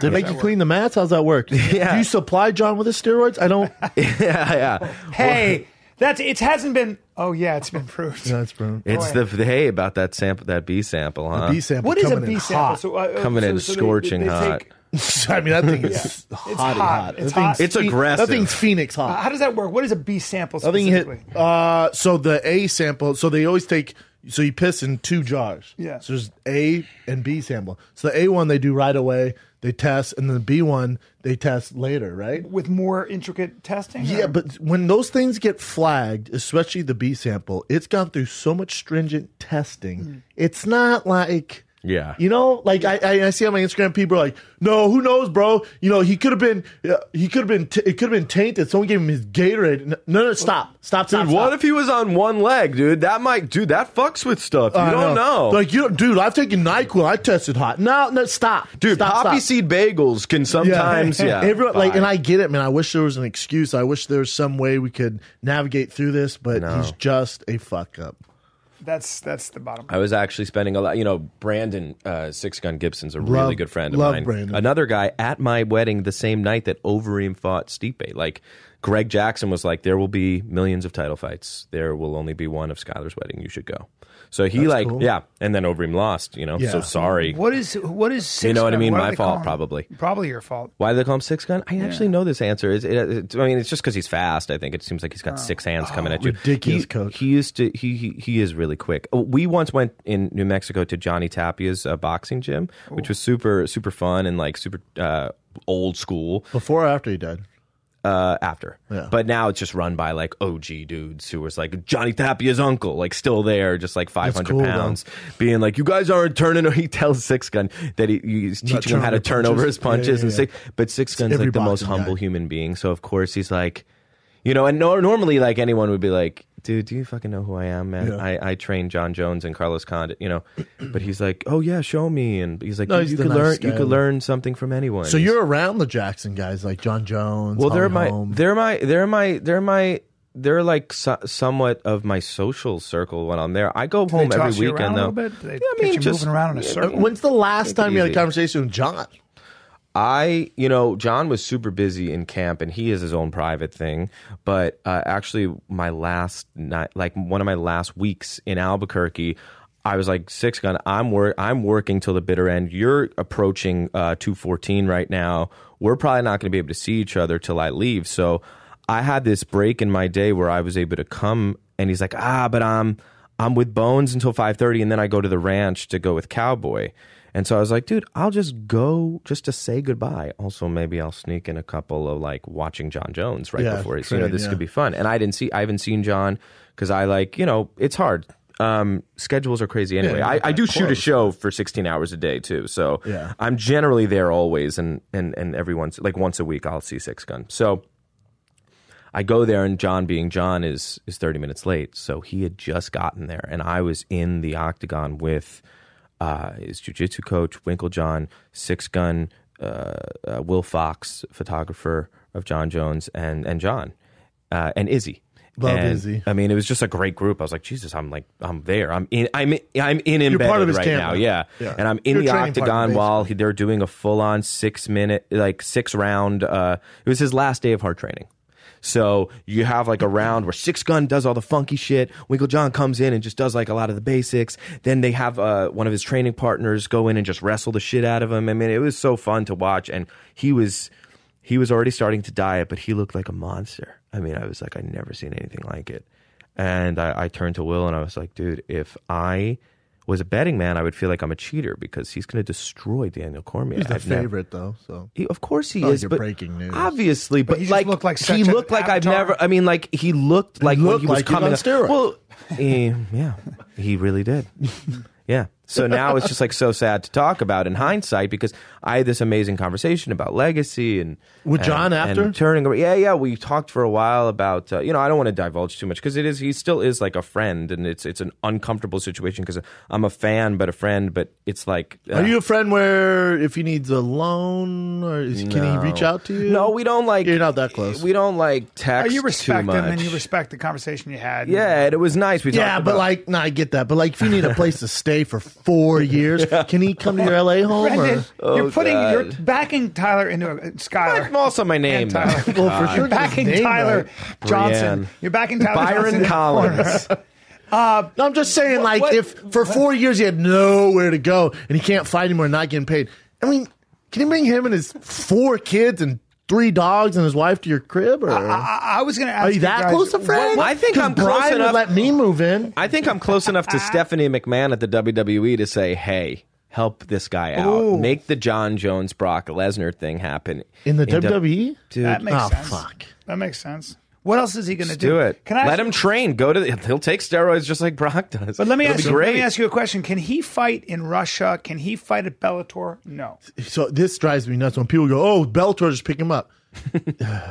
They make you clean the mats? How's that work? Yeah. Do you supply John with the steroids? I don't. yeah. Hey, it hasn't been. Oh yeah, it's been proved. That's bro. It's the hey about that sample, that B sample, huh? The B sample. What is a coming B in sample? hot. So, Coming in scorching hot. I mean, that thing is hot. It's hot. It's aggressive. That thing's Phoenix hot. How does that work? What is a B sample I think hit. specifically? So the A sample. So they always take. So you piss in 2 jars. Yeah. So there's A and B sample. So the A one they do right away. They test, and then the B one they test later, right? With more intricate testing? Yeah, or? but when those things get flagged, especially the B sample, it's gone through so much stringent testing. It's not like. Yeah. You know, like I see on my Instagram, people are like, no, who knows, bro? You know, it could have been tainted. Someone gave him his Gatorade. No, stop. Dude, what if he was on one leg, dude? That fucks with stuff. You don't know. Like, dude, I've taken NyQuil. I tested hot. No, stop. Dude, poppy seed bagels can sometimes, Everyone, like, and I get it, man. I wish there was an excuse. I wish there was some way we could navigate through this, but he's just a fuck up. That's the bottom. I was actually spending a lot. Brandon, Six Gun Gibson's a really good friend of mine. Brandon. Another guy at my wedding the same night that Overeem fought Stipe. Like, Greg Jackson was like, there will be millions of title fights. There will only be one of Skylar's wedding. You should go. So he cool. And then Overeem lost, so sorry. What is Six Gun? You know what I mean? Why My fault, probably. Probably your fault. Why do they call him Six Gun? I actually know this answer. It's just because he's fast. I think it seems like he's got 6 hands coming at you. Ridiculous, coach. He is really quick. We once went in New Mexico to Johnny Tapia's boxing gym, which was super, super fun and like super old school. Before or after he died? After. Yeah. But now it's just run by like OG dudes who was like Johnny Tapia's uncle, like still there, just like 500 pounds, being like, you guys aren't turning. He tells Six Gun that he's teaching him how to turn over his punches. But Six Gun's like the most humble human being. So of course he's like, and normally like anyone would be like, dude, do you fucking know who I am, man? Yeah. I trained John Jones and Carlos Condit, but he's like, oh yeah, show me. And he's like, you could learn something from anyone. So you're around the Jackson guys, like John Jones. Well, they're like somewhat of my social circle when I'm there. I go home every weekend though. Just moving around in a circle. When's the last time you had a conversation with John? John was super busy in camp, and he has his own private thing. But actually, my last night, like one of my last weeks in Albuquerque, I was like, Six Gun, I'm working till the bitter end. You're approaching 214 right now. We're probably not going to be able to see each other till I leave. So I had this break in my day where I was able to come, and he's like, but I'm with Bones until 5:30, and then I go to the ranch to go with Cowboy. And so I was like, dude, I'll just go just to say goodbye. Also, maybe I'll sneak in a couple of like watching John Jones before he's, this could be fun. And I haven't seen John because I it's hard. Schedules are crazy anyway. I do shoot a show for 16 hours a day too. So I'm generally there always. And every once a week I'll see Six Gun. So I go there, and John, being John, is 30 minutes late. So he had just gotten there, and I was in the octagon with his jiu-jitsu coach, Winklejohn, Six Gun, Will Fox, photographer of John Jones, and John, and Izzy. Love Izzy. I mean, it was just a great group. I was like, Jesus, I'm there. I'm embedded part of his right camp now. Yeah. And I'm in the octagon while they're doing a full-on 6-round. It was his last day of hard training. So you have like a round where Six Gun does all the funky shit. Winklejohn comes in and just does like a lot of the basics. Then they have one of his training partners go in and just wrestle the shit out of him. I mean, it was so fun to watch. And he was already starting to diet, but he looked like a monster. I mean, I was like, I'd never seen anything like it. And I turned to Will and I was like, dude, if I was a betting man, I would feel like I'm a cheater because he's going to destroy Daniel Cormier. He's the favorite, though. So of course he is. Like but breaking news, obviously. But he like looked like he looked like I've never. I mean, like he looked like when he was coming on steroids. Well, yeah, he really did. Yeah. So now it's just like so sad to talk about in hindsight because I had this amazing conversation about legacy and with John after and turning. Yeah. We talked for a while about I don't want to divulge too much because he still is like a friend and it's an uncomfortable situation because I'm a fan but a friend, but it's like are you a friend where if he needs a loan or can he reach out to you? No, we don't like. You're not that close. We don't like text. You respect too much. him and you respect the conversation you had. Yeah, and it was nice. We talked but like, no, I get that. But like, if you need a place to stay for 4 years. Can he come to your LA home? Brendan, Or? you're backing Tyler into Skylar. I'm also my name. And Tyler. Well, for sure, You're backing Tyler Johnson. Brian. You're backing Tyler Byron Johnson. Collins. No, I'm just saying, like, if for 4 years he had nowhere to go and he can't fight anymore, not getting paid. I mean, can you bring him and his 4 kids and 3 dogs and his wife to your crib? Or I was going to ask are you that guys, close to friends? I think I'm close Bryan enough. would let me move in. I think I'm close enough to Stephanie McMahon at the WWE to say, hey, help this guy out. Ooh. Make the John Jones Brock Lesnar thing happen. In the WWE? Dude, That makes Oh, sense. fuck. That makes sense. What else is he going to do it. Can I Let ask- him train. He'll take steroids just like Brock does. But let me It'll ask be you. great. Let me ask you a question. Can he fight in Russia? Can he fight at Bellator? No, So this drives me nuts when people go, "Oh, Bellator, just pick him up."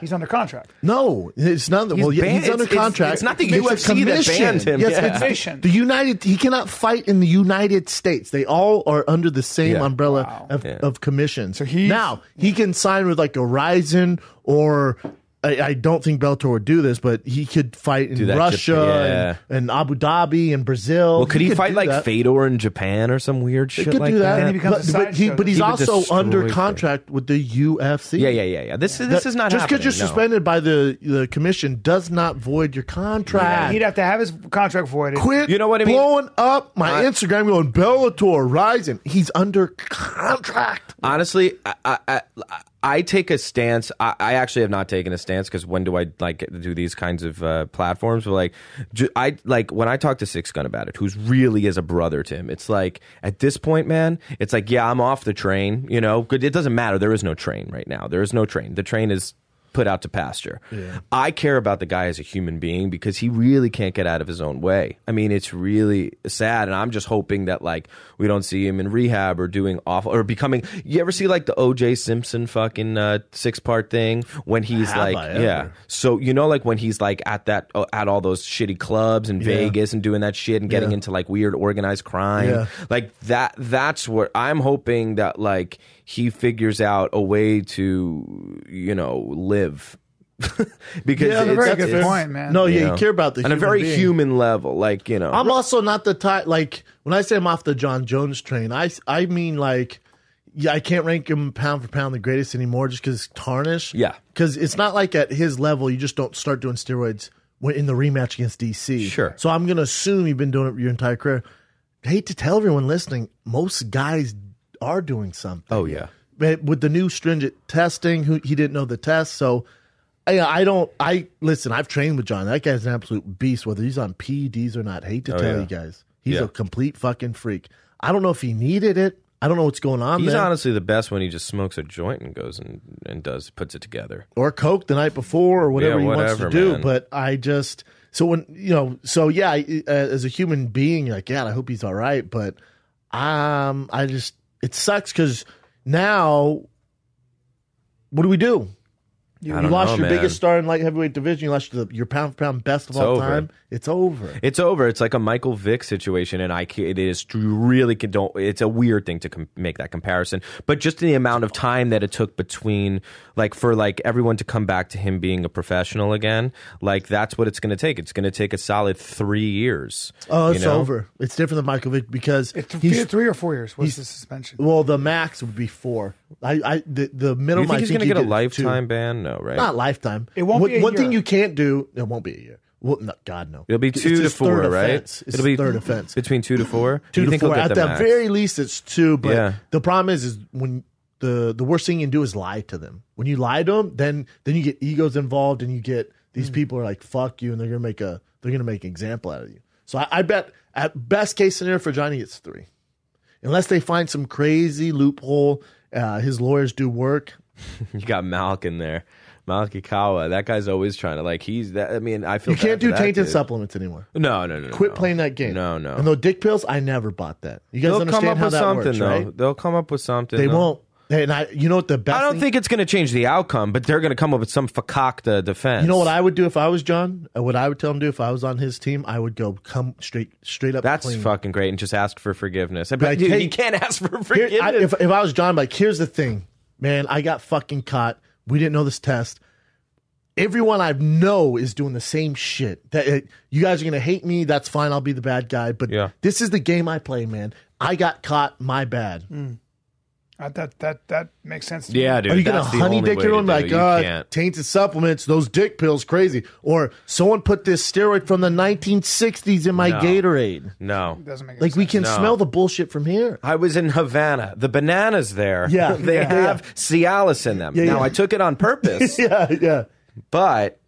he's under contract. No, it's not. Well, yeah, banned. he's under It's- contract. it's not the It's a UFC that commission. banned him. Yes, Yeah. it's Commission. the United. He cannot fight in the United States. They all are under the same Yeah. umbrella Wow. of commissions. So he's- now he can sign with like a Ryzen or. I don't think Bellator would do this, but he could fight in that Russia and Abu Dhabi and Brazil. Well, could he fight do like that. Fedor in Japan or some weird He shit could like do that. And he becomes a sideshow. But he's He would also destroy under for- contract with the UFC. Yeah. This is not just happening. because you're no. suspended by the commission does not void your contract. He'd have to have his contract voided. Quit You know what I mean? blowing up my I- Instagram going Bellator, Ryzen. He's under contract. Honestly, I take a stance. I actually have not taken a stance because when do I like do these kinds of platforms? But like, I like when I talk to Six Gun about it, who's really is a brother to him. It's like at this point, man, it's like yeah, I'm off the train. You know, it doesn't matter. There is no train right now. There is no train. The train is put out to pasture. Yeah. I care about the guy as a human being because he really can't get out of his own way. I mean, it's really sad, and I'm just hoping that like we don't see him in rehab or doing awful or becoming. You ever see like the O.J. Simpson fucking 6-part thing when he's Have like, I ever? yeah. So you know, like when he's like at all those shitty clubs in Vegas and doing that shit and getting into like weird organized crime, like that. That's what I'm hoping that like he figures out a way to, you know, live. Because That's a it's very good it's- point, man. No, you you know, care about the on a human very being. human level, like you know. I'm also not the type like when I say I'm off the John Jones train. I mean like I can't rank him pound for pound the greatest anymore just because it's tarnished. Yeah. Because it's not like at his level you just don't start doing steroids in the rematch against DC. Sure. So I'm gonna assume you've been doing it your entire career. I hate to tell everyone listening, most guys are doing something. Oh yeah. But with the new stringent testing, he didn't know the test. So listen, I've trained with John. That guy's an absolute beast, whether he's on PEDs or not. Hate to tell you guys. He's a complete fucking freak. I don't know if he needed it. I don't know what's going on He's there. honestly the best when he just smokes a joint and goes and puts it together. Or coke the night before or whatever he wants to whatever, do. man. But I just, so when, as a human being, you're like, yeah, I hope he's all right. But it sucks because now, what do we do? You don't lost know, your man. biggest star in light heavyweight division. You lost your pound for pound best of all over. time. It's over. It's over. It's like a Michael Vick situation, and it is really don't. It's a weird thing to make that comparison, but just the amount of time that it took between, like, for like everyone to come back to him being a professional again, like that's what it's going to take. It's going to take a solid 3 years. Oh, it's you know? over. It's different than Michael Vick because It's he's 3 or 4 years. What's the suspension? well, the max would be 4. The minimum. You think he's going to get a lifetime ban? No, right? Not lifetime. It won't be a one year. thing you can't do. It won't be a year. Well, no, God no. It'll be It's 2 to his 4, third right? offense. It's It'll be his third offense. between 2 to 4. 2 You to think he'll 4. get At the the max? very least, it's 2. But Yeah. the problem is when the worst thing you can do is lie to them. When you lie to them, then you get egos involved, and you get these people are like fuck you, and they're gonna make an example out of you. So I bet at best case scenario for Johnny, it's 3, unless they find some crazy loophole. His lawyers do work. You got Malk in there. Malk Ikawa. That guy's always trying to he's that. I mean, I feel You can't bad for do that tainted dude. supplements anymore. No. Quit playing that game. No. And those dick pills, I never bought that. You guys They'll come understand up how with that something works, though. right? They'll come up with something. They though. won't. And you know what the best I don't thing- think it's going to change the outcome, but they're going to come up with some fakakta defense. You know what I would do if I was John? What I would tell him to do if I was on his team, I would go come straight up That's clean. fucking great, and just ask for forgiveness. But Like, dude, hey, you can't ask for Here, forgiveness. if I was John, like, here's the thing, man, I got fucking caught. We didn't know this test. everyone I know is doing the same shit. That you guys are gonna hate me. That's fine. I'll be the bad guy. But this is the game I play, man. I got caught. My bad. That makes sense to me. Yeah, dude. Are you gonna honey dick your own like tainted supplements? Those dick pills, crazy. Or someone put this steroid from the 1960s in my Gatorade. No, It doesn't make Like sense. we can smell the bullshit from here. I was in Havana. The bananas there, Yeah. they have Cialis in them. Now, I took it on purpose, Yeah. but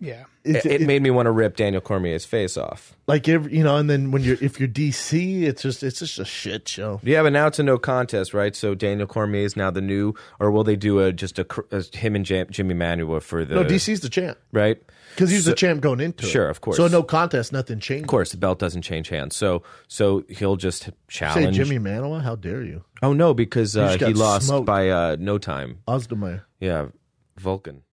Yeah. it made me want to rip Daniel Cormier's face off. Like and then if you're DC, it's just a shit show. Yeah, but now it's a no contest, right? So Daniel Cormier is now the new, or will they do a him and Jimmy Manuwa for the? No, DC's the champ, right? Because he's the champ going into it. Sure, of course. So no contest, nothing changed. Of course, the belt doesn't change hands. So he'll just challenge. Say Jimmy Manuwa, how dare you? Oh no, because he got lost smoked. by no time. Ozdemir. Yeah, Vulcan.